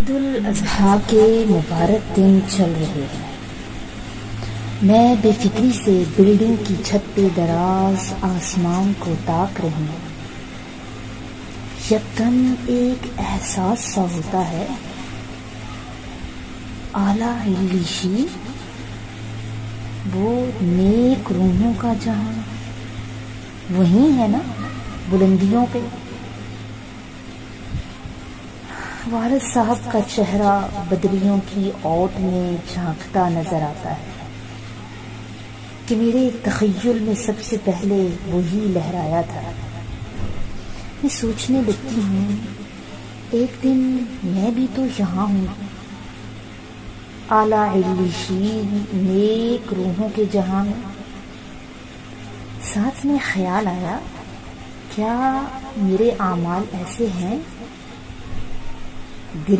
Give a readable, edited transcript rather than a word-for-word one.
عید الاضحیٰ کے مبارک دن چل رہے ہیں۔ میں بے فکری سے بلڈنگ کی چھت پہ دراز آسمان کو تاک رہی ہوں۔ یکدم ایک احساس سا ہوتا ہے، اعلیٰ علیشی، وہ نیک روحوں کا جہاں وہیں ہے نا، بلندیوں پہ۔ والد صاحب کا چہرہ بدریوں کی اوٹ میں جھانکتا نظر آتا ہے کہ میرے تخیل میں سب سے پہلے وہی لہرایا تھا۔ میں سوچنے لگتی ہوں، ایک دن میں بھی تو یہاں ہوں، اعلیٰ علیشین، نیک روحوں کے جہاں میں۔ ساتھ میں خیال آیا، کیا میرے اعمال ایسے ہیں؟ دل